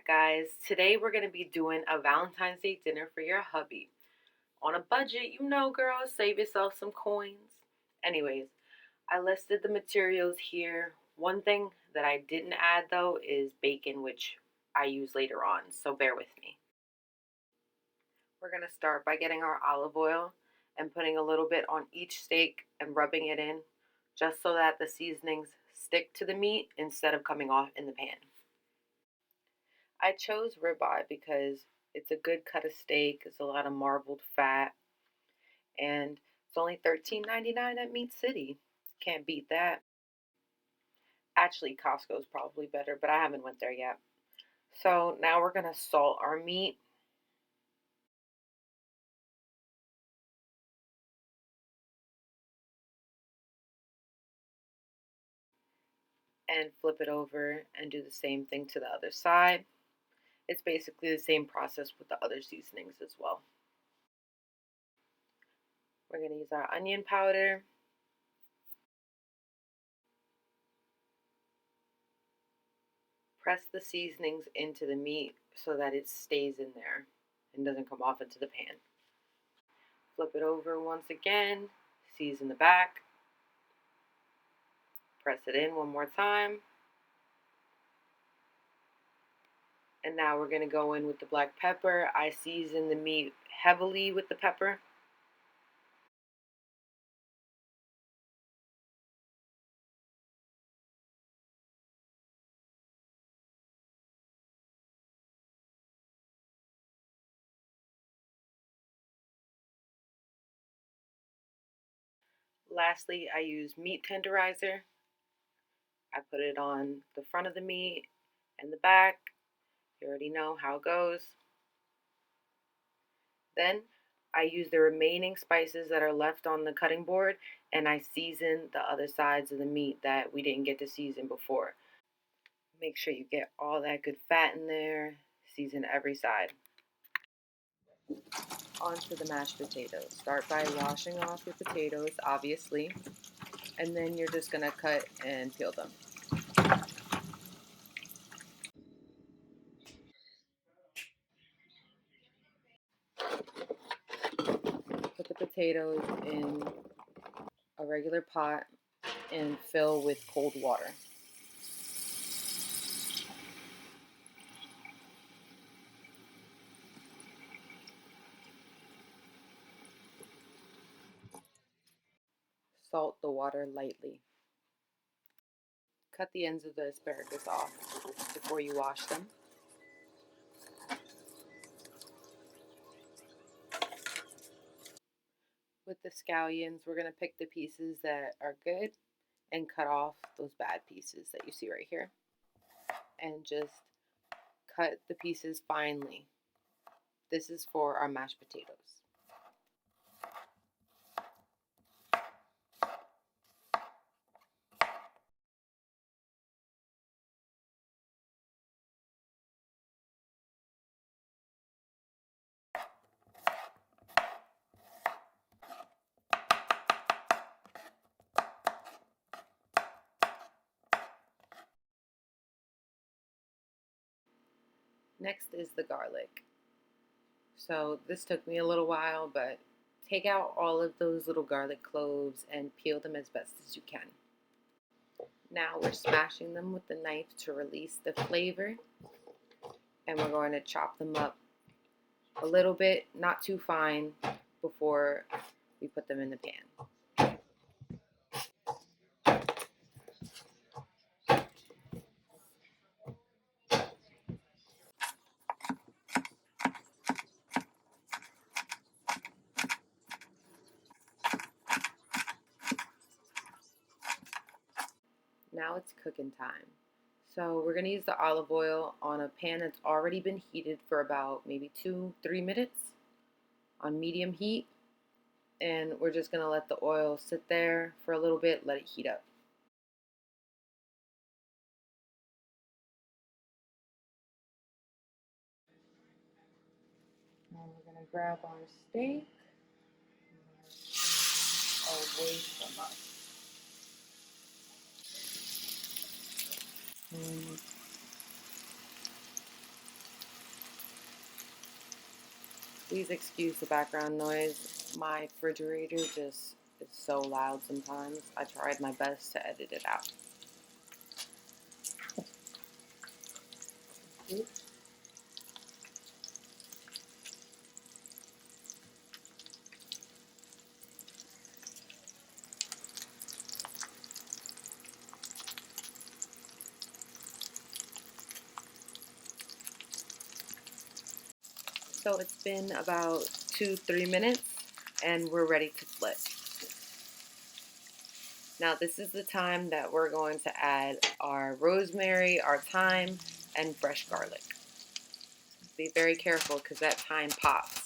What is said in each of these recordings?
back, guys. Today we're going to be doing a Valentine's Day dinner for your hubby. On a budget, you know, girls, save yourself some coins. Anyways, I listed the materials here. One thing that I didn't add though is bacon, which I use later on, so bear with me. We're going to start by getting our olive oil and putting a little bit on each steak and rubbing it in just so that the seasonings stick to the meat instead of coming off in the pan. I chose ribeye because it's a good cut of steak. It's a lot of marbled fat, and it's only $13.99 at Meat City. Can't beat that. Actually, Costco's probably better, but I haven't went there yet. So now we're gonna salt our meat and flip it over and do the same thing to the other side. It's basically the same process with the other seasonings as well. We're gonna use our onion powder. Press the seasonings into the meat so that it stays in there and doesn't come off into the pan. Flip it over once again, season the back, press it in one more time, and now we're going to go in with the black pepper. I season the meat heavily with the pepper. Lastly, I use meat tenderizer. I put it on the front of the meat and the back. You already know how it goes. Then I use the remaining spices that are left on the cutting board and I season the other sides of the meat that we didn't get to season before. Make sure you get all that good fat in there. Season every side. Onto the mashed potatoes. Start by washing off your potatoes, obviously, and then you're just gonna cut and peel them. Put the potatoes in a regular pot and fill with cold water. Salt the water lightly. Cut the ends of the asparagus off before you wash them. With the scallions, we're going to pick the pieces that are good and cut off those bad pieces that you see right here. And just cut the pieces finely. This is for our mashed potatoes. Next is the garlic. So this took me a little while, but take out all of those little garlic cloves and peel them as best as you can. Now we're smashing them with the knife to release the flavor, and we're going to chop them up a little bit, not too fine, before we put them in the pan. Now it's cooking time. So we're going to use the olive oil on a pan that's already been heated for about maybe 2-3 minutes on medium heat. And we're just going to let the oil sit there for a little bit, let it heat up. Now we're going to grab our steak away from us. And Please excuse the background noise. My refrigerator just is so loud sometimes. I tried my best to edit it out. So it's been about 2-3 minutes and we're ready to flip. Now this is the time that we're going to add our rosemary, our thyme, and fresh garlic. Be very careful because that thyme pops.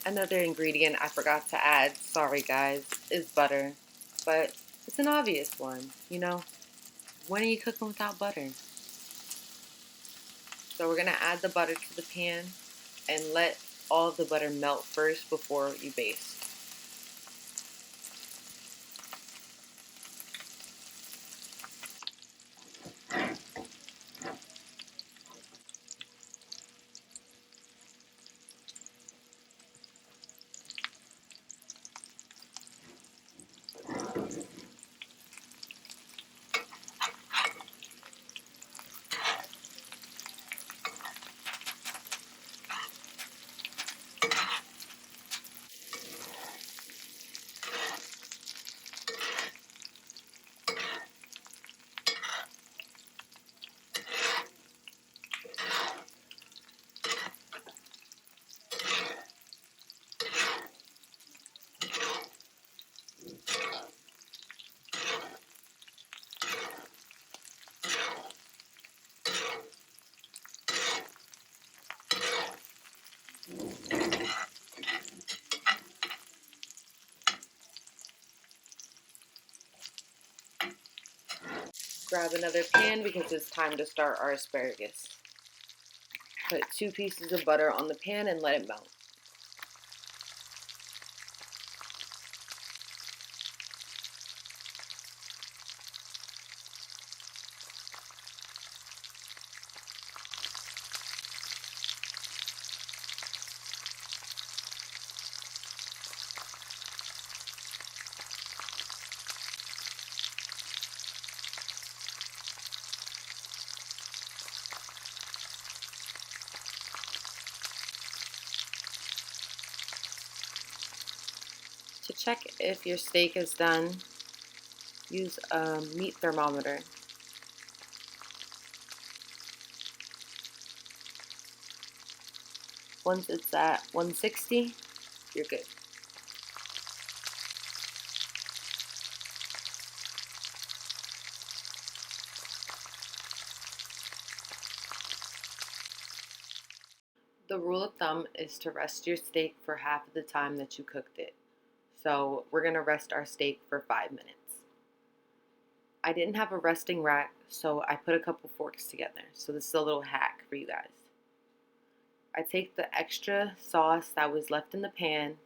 Another ingredient I forgot to add, sorry guys, is butter. But it's an obvious one, you know? When are you cooking without butter? So we're gonna add the butter to the pan and let all of the butter melt first before you baste. Grab another pan because it's time to start our asparagus. Put 2 pieces of butter on the pan and let it melt. To check if your steak is done, use a meat thermometer. Once it's at 160, you're good. The rule of thumb is to rest your steak for half of the time that you cooked it. So we're gonna rest our steak for 5 minutes. I didn't have a resting rack, so I put a couple forks together. So this is a little hack for you guys. I take the extra sauce that was left in the pan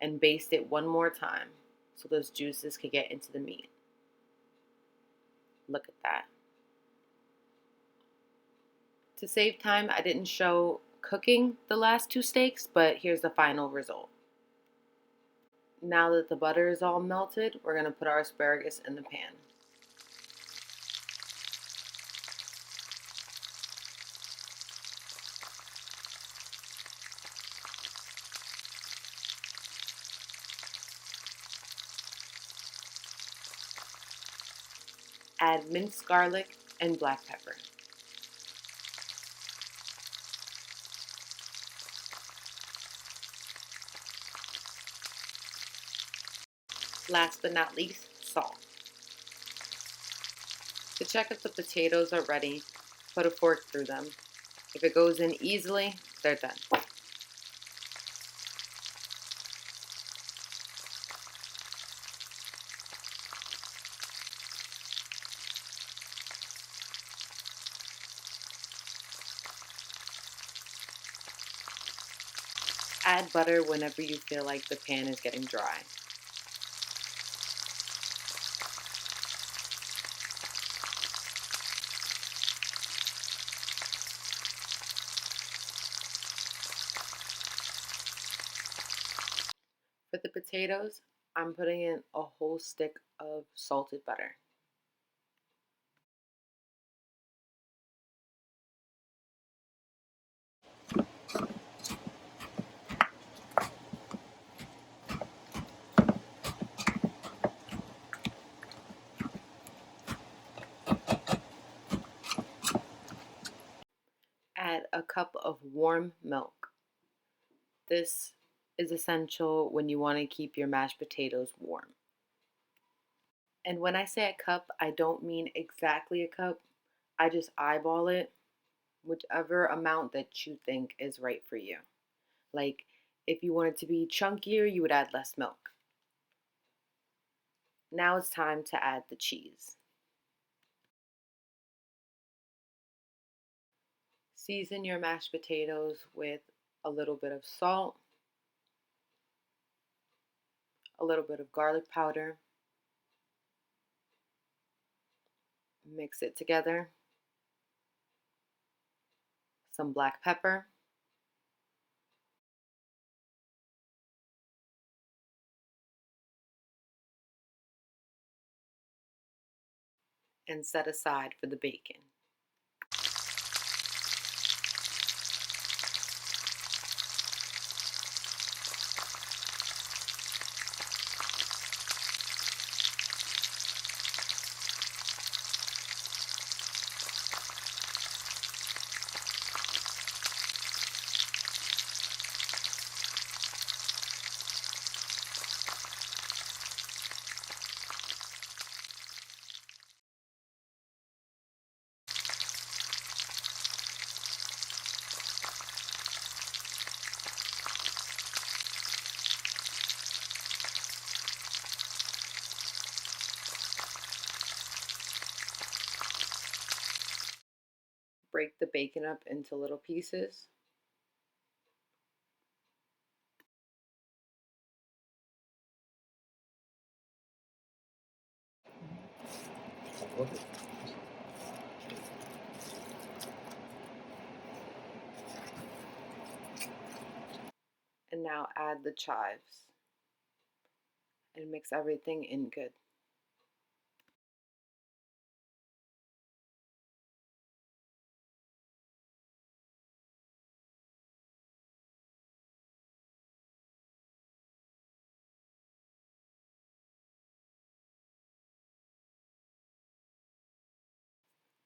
and baste it one more time so those juices could get into the meat. Look at that. To save time, I didn't show cooking the last 2 steaks, but here's the final result. Now that the butter is all melted, we're gonna put our asparagus in the pan. Add minced garlic and black pepper. Last but not least, salt. To check if the potatoes are ready, put a fork through them. If it goes in easily, they're done. Add butter whenever you feel like the pan is getting dry. For the potatoes, I'm putting in a whole stick of salted butter. Add a cup of warm milk. This is essential when you want to keep your mashed potatoes warm. And when I say a cup, I don't mean exactly a cup. I just eyeball it, whichever amount that you think is right for you. Like if you want it to be chunkier, you would add less milk. Now it's time to add the cheese. Season your mashed potatoes with a little bit of salt, a little bit of garlic powder. Mix it together. Some black pepper. And set aside for the bacon. Break the bacon up into little pieces. And now add the chives and mix everything in good.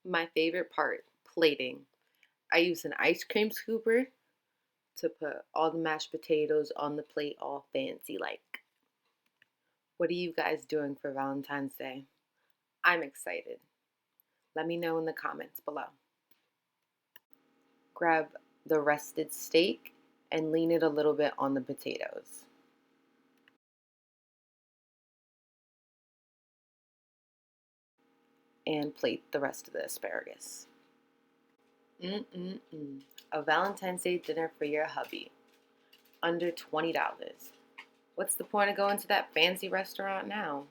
My favorite part, plating. I use an ice cream scooper to put all the mashed potatoes on the plate all fancy like. What are you guys doing for Valentine's Day? I'm excited. Let me know in the comments below. Grab the rested steak and lean it a little bit on the potatoes. And plate the rest of the asparagus. Mm-mm-mm. A Valentine's Day dinner for your hubby. Under $20. What's the point of going to that fancy restaurant now?